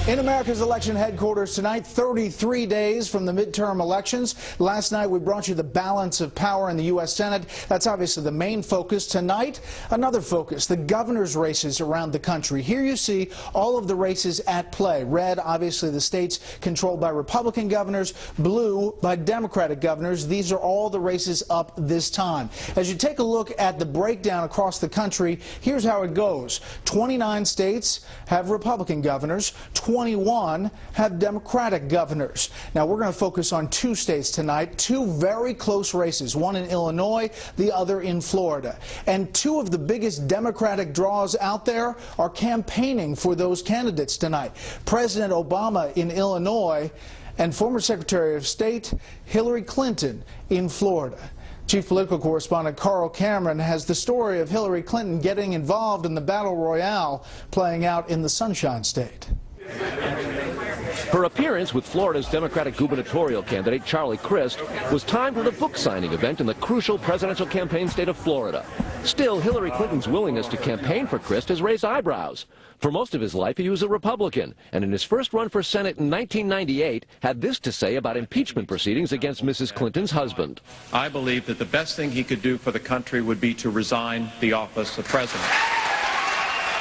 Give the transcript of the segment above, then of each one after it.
In America's election headquarters tonight, 33 days from the midterm elections. Last night we brought you the balance of power in the U.S. Senate. That's obviously the main focus. Tonight, another focus, the governor's races around the country. Here you see all of the races at play. Red, obviously the states controlled by Republican governors. Blue, by Democratic governors. These are all the races up this time. As you take a look at the breakdown across the country, here's how it goes. 29 states have Republican governors. 21 have Democratic governors. Now, we're going to focus on two states tonight, two very close races, one in Illinois, the other in Florida. And two of the biggest Democratic draws out there are campaigning for those candidates tonight. President Obama in Illinois and former Secretary of State Hillary Clinton in Florida. Chief political correspondent Carl Cameron has the story of Hillary Clinton getting involved in the battle royale playing out in the Sunshine State. Her appearance with Florida's Democratic gubernatorial candidate Charlie Crist was timed with a book signing event in the crucial presidential campaign state of Florida. Still, Hillary Clinton's willingness to campaign for Crist has raised eyebrows. For most of his life, he was a Republican, and in his first run for Senate in 1998, had this to say about impeachment proceedings against Mrs. Clinton's husband. I believe that the best thing he could do for the country would be to resign the office of president.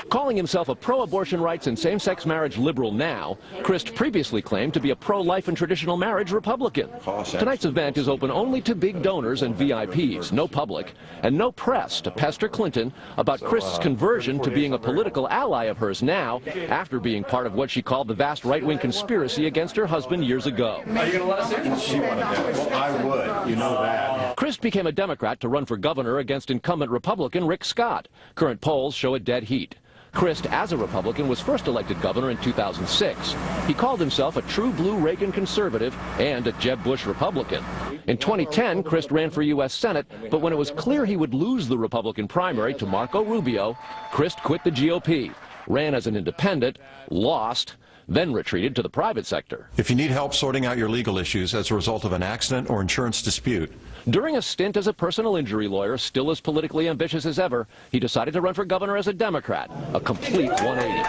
Calling himself a pro-abortion rights and same-sex marriage liberal now, Crist previously claimed to be a pro-life and traditional marriage Republican. Tonight's event is open only to big donors and VIPs, no public, and no press to pester Clinton about Crist's conversion to being a political ally of hers now, after being part of what she called the vast right-wing conspiracy against her husband years ago. Are you going to let us in? She wanted that. Well, I would. You know that. Crist became a Democrat to run for governor against incumbent Republican Rick Scott. Current polls show a dead heat. Crist, as a Republican, was first elected governor in 2006. He called himself a true blue Reagan conservative and a Jeb Bush Republican. In 2010, Crist ran for U.S. Senate, but when it was clear he would lose the Republican primary to Marco Rubio, Crist quit the GOP, ran as an independent, lost, then retreated to the private sector. If you need help sorting out your legal issues as a result of an accident or insurance dispute. During a stint as a personal injury lawyer, still as politically ambitious as ever, he decided to run for governor as a Democrat, a complete 180.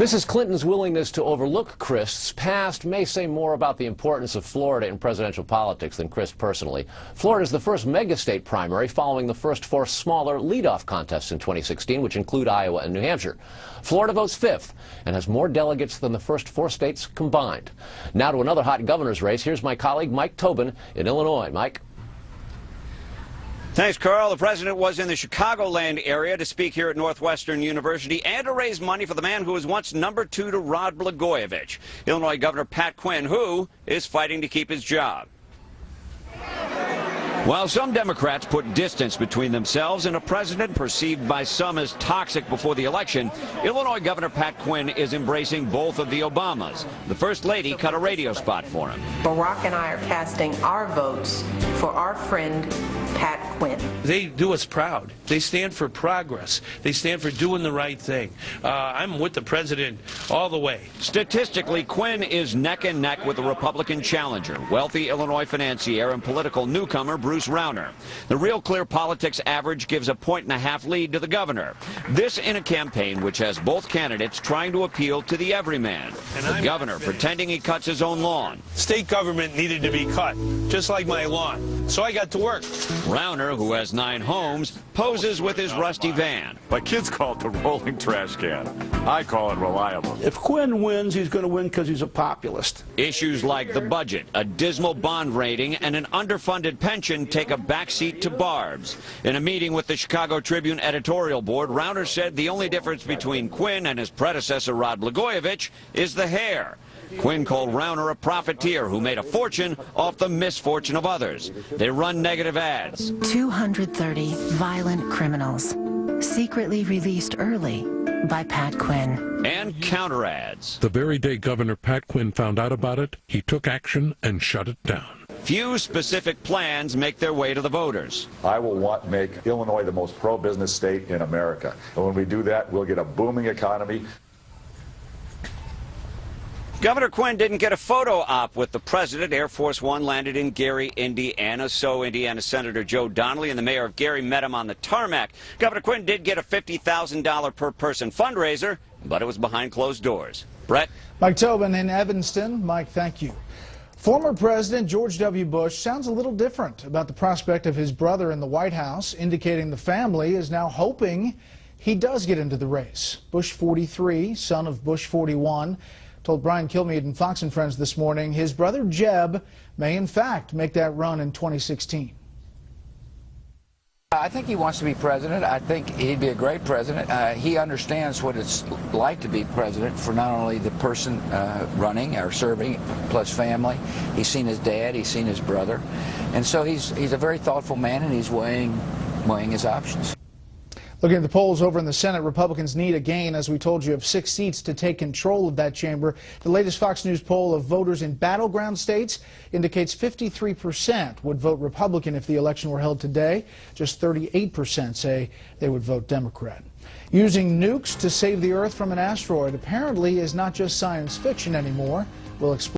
Mrs. Clinton's willingness to overlook Crist's past may say more about the importance of Florida in presidential politics than Crist personally. Florida is the first mega-state primary following the first four smaller leadoff contests in 2016, which include Iowa and New Hampshire. Florida votes fifth and has more delegates than the first four states combined. Now to another hot governor's race. Here's my colleague Mike Tobin in Illinois. Mike. Thanks, Carl. The president was in the Chicagoland area to speak here at Northwestern University and to raise money for the man who was once number 2 to Rod Blagojevich, Illinois Governor Pat Quinn, who is fighting to keep his job. While some Democrats put distance between themselves and a president perceived by some as toxic before the election, Illinois Governor Pat Quinn is embracing both of the Obamas. The First Lady cut a radio spot for him. Barack and I are casting our votes for our friend Pat Quinn. They do us proud. They stand for progress. They stand for doing the right thing. I'm with the president all the way. Statistically, Quinn is neck and neck with the Republican challenger, wealthy Illinois financier and political newcomer Bruce Rauner. The Real Clear Politics average gives a 1.5-point lead to the governor. This in a campaign which has both candidates trying to appeal to the everyman. The governor pretending he cuts his own lawn. State government needed to be cut, just like my lawn. So I got to work. Rauner, who has 9 homes, poses with his rusty van. My kids call it the rolling trash can. I call it reliable. If Quinn wins, he's going to win because he's a populist. Issues like the budget, a dismal bond rating, and an underfunded pension take a backseat to Barb's. In a meeting with the Chicago Tribune editorial board, Rauner said the only difference between Quinn and his predecessor Rod Blagojevich is the hair. Quinn called Rauner a profiteer who made a fortune off the misfortune of others. They run negative ads. 230 violent criminals, secretly released early by Pat Quinn. And counter ads. The very day Governor Pat Quinn found out about it, he took action and shut it down. Few specific plans make their way to the voters. I will make Illinois the most pro-business state in America. And when we do that, we'll get a booming economy. Governor Quinn didn't get a photo op with the president. Air Force One landed in Gary, Indiana. So Indiana Senator Joe Donnelly and the mayor of Gary met him on the tarmac. Governor Quinn did get a $50,000 per person fundraiser, but it was behind closed doors. Brett? Mike Tobin in Evanston. Mike, thank you. Former President George W. Bush sounds a little different about the prospect of his brother in the White House, indicating the family is now hoping he does get into the race. Bush 43, son of Bush 41, told Brian Kilmeade and Fox and Friends this morning his brother Jeb may in fact make that run in 2016. I think he wants to be president. I think he'd be a great president. He understands what it's like to be president for not only the person running or serving, plus family. He's seen his dad, he's seen his brother. And so he's a very thoughtful man, and he's weighing his options. Looking at the polls over in the Senate, Republicans need a gain, as we told you, of 6 seats to take control of that chamber. The latest Fox News poll of voters in battleground states indicates 53% would vote Republican if the election were held today. Just 38% say they would vote Democrat. Using nukes to save the Earth from an asteroid apparently is not just science fiction anymore. We'll explain.